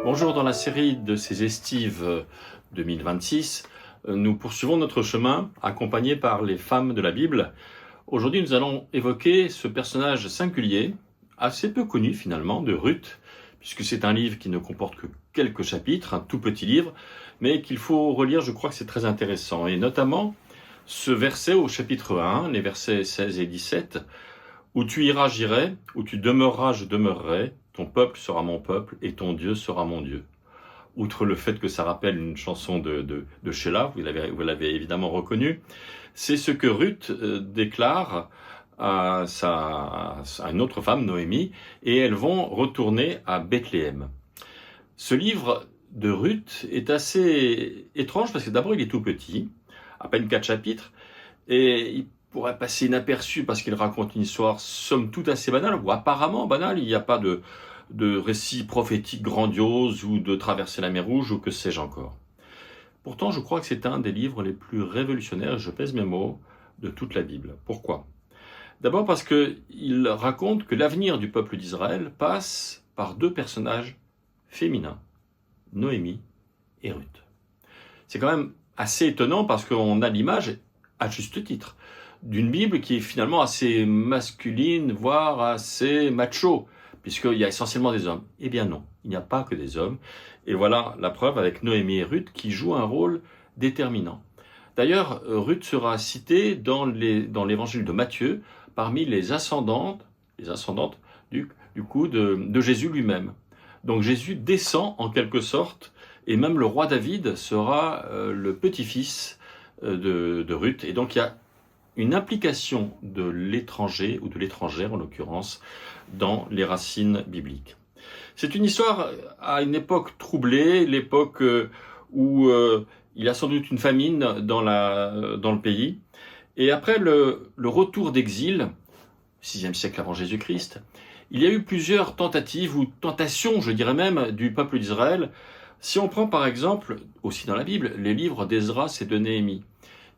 Bonjour, dans la série de ces estives 2026, nous poursuivons notre chemin accompagnés par les femmes de la Bible. Aujourd'hui, nous allons évoquer ce personnage singulier, assez peu connu finalement, de Ruth, puisque c'est un livre qui ne comporte que quelques chapitres, un tout petit livre, mais qu'il faut relire, je crois que c'est très intéressant. Et notamment ce verset au chapitre 1, les versets 16 et 17, où tu iras, j'irai, où tu demeureras, je demeurerai, ton peuple sera mon peuple et ton Dieu sera mon Dieu. Outre le fait que ça rappelle une chanson de Sheila, vous l'avez évidemment reconnu, c'est ce que Ruth déclare à une autre femme, Noémie, et elles vont retourner à Bethléem. Ce livre de Ruth est assez étrange parce que d'abord il est tout petit, à peine 4 chapitres, et il pourrait passer inaperçu parce qu'il raconte une histoire somme toute assez banale, ou apparemment banale. Il n'y a pas de récit prophétique grandiose ou de traverser la mer Rouge ou que sais-je encore. Pourtant, je crois que c'est un des livres les plus révolutionnaires, je pèse mes mots, de toute la Bible. Pourquoi ? D'abord parce qu'il raconte que l'avenir du peuple d'Israël passe par deux personnages féminins, Noémie et Ruth. C'est quand même assez étonnant parce qu'on a l'image, à juste titre, d'une Bible qui est finalement assez masculine, voire assez macho, puisqu'il y a essentiellement des hommes. Eh bien non, il n'y a pas que des hommes. Et voilà la preuve avec Noémie et Ruth qui jouent un rôle déterminant. D'ailleurs, Ruth sera citée dans l'évangile de Matthieu parmi les ascendantes du coup de Jésus lui-même. Donc Jésus descend en quelque sorte, et même le roi David sera le petit-fils de Ruth. Et donc il y a une implication de l'étranger, ou de l'étrangère en l'occurrence, dans les racines bibliques. C'est une histoire à une époque troublée, l'époque où il y a sans doute une famine dans le pays. Et après le retour d'exil, 6e siècle avant Jésus-Christ, il y a eu plusieurs tentatives, ou tentations, je dirais même, du peuple d'Israël. Si on prend par exemple, aussi dans la Bible, les livres d'Esdras et de Néhémie,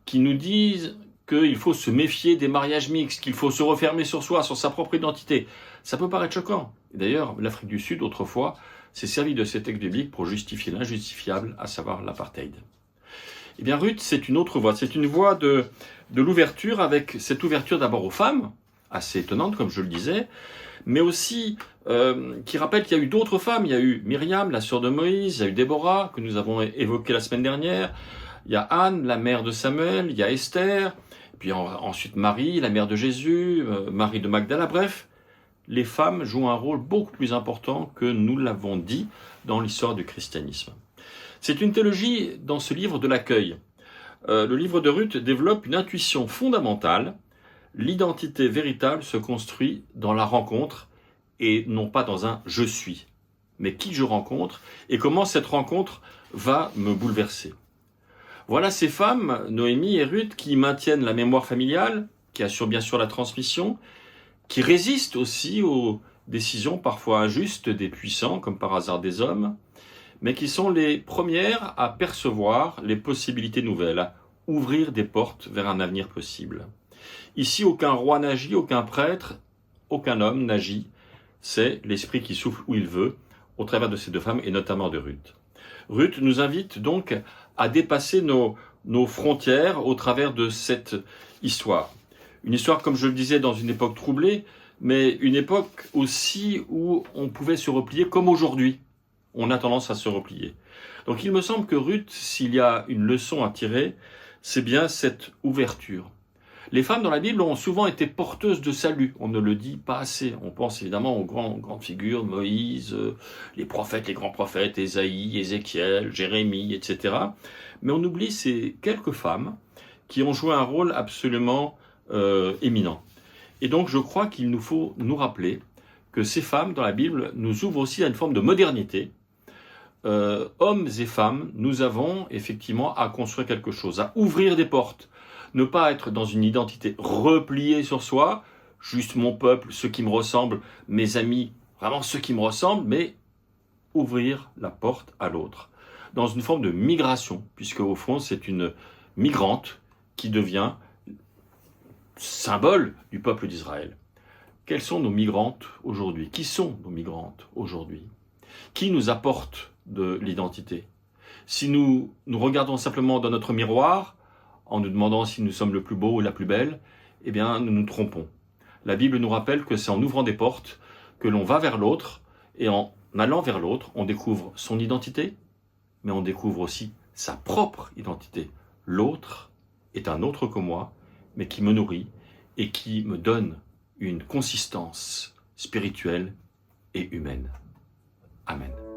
qui nous disent qu'il faut se méfier des mariages mixtes, qu'il faut se refermer sur soi, sur sa propre identité. Ça peut paraître choquant. D'ailleurs, l'Afrique du Sud, autrefois, s'est servi de ces textes bibliques pour justifier l'injustifiable, à savoir l'apartheid. Eh bien, Ruth, c'est une autre voie. C'est une voie de l'ouverture, avec cette ouverture d'abord aux femmes, assez étonnante, comme je le disais, mais aussi qui rappelle qu'il y a eu d'autres femmes. Il y a eu Myriam, la sœur de Moïse, il y a eu Déborah, que nous avons évoquée la semaine dernière, il y a Anne, la mère de Samuel, il y a Esther, puis ensuite Marie, la mère de Jésus, Marie de Magdala. Bref, les femmes jouent un rôle beaucoup plus important que nous l'avons dit dans l'histoire du christianisme. C'est une théologie dans ce livre de l'accueil. Le livre de Ruth développe une intuition fondamentale. L'identité véritable se construit dans la rencontre et non pas dans un « je suis », mais qui je rencontre et comment cette rencontre va me bouleverser. Voilà ces femmes, Noémie et Ruth, qui maintiennent la mémoire familiale, qui assurent bien sûr la transmission, qui résistent aussi aux décisions parfois injustes des puissants, comme par hasard des hommes, mais qui sont les premières à percevoir les possibilités nouvelles, à ouvrir des portes vers un avenir possible. Ici, aucun roi n'agit, aucun prêtre, aucun homme n'agit. C'est l'esprit qui souffle où il veut, au travers de ces deux femmes, et notamment de Ruth. Ruth nous invite donc à dépasser nos frontières au travers de cette histoire. Une histoire, comme je le disais, dans une époque troublée, mais une époque aussi où on pouvait se replier comme aujourd'hui. On a tendance à se replier. Donc il me semble que Ruth, s'il y a une leçon à tirer, c'est bien cette ouverture. Les femmes dans la Bible ont souvent été porteuses de salut, on ne le dit pas assez. On pense évidemment aux grandes figures, Moïse, les prophètes, les grands prophètes, Ésaïe, Ézéchiel, Jérémie, etc. Mais on oublie ces quelques femmes qui ont joué un rôle absolument éminent. Et donc je crois qu'il nous faut nous rappeler que ces femmes dans la Bible nous ouvrent aussi à une forme de modernité. Hommes et femmes, nous avons effectivement à construire quelque chose, à ouvrir des portes. Ne pas être dans une identité repliée sur soi, juste mon peuple, ceux qui me ressemblent, mes amis, vraiment ceux qui me ressemblent, mais ouvrir la porte à l'autre. Dans une forme de migration, puisque au fond c'est une migrante qui devient symbole du peuple d'Israël. Quelles sont nos migrantes aujourd'hui ? Qui sont nos migrantes aujourd'hui ? qui nous apporte de l'identité. Si nous nous regardons simplement dans notre miroir, en nous demandant si nous sommes le plus beau ou la plus belle, eh bien, nous nous trompons. La Bible nous rappelle que c'est en ouvrant des portes que l'on va vers l'autre, et en allant vers l'autre, on découvre son identité, mais on découvre aussi sa propre identité. L'autre est un autre que moi, mais qui me nourrit et qui me donne une consistance spirituelle et humaine. Amen.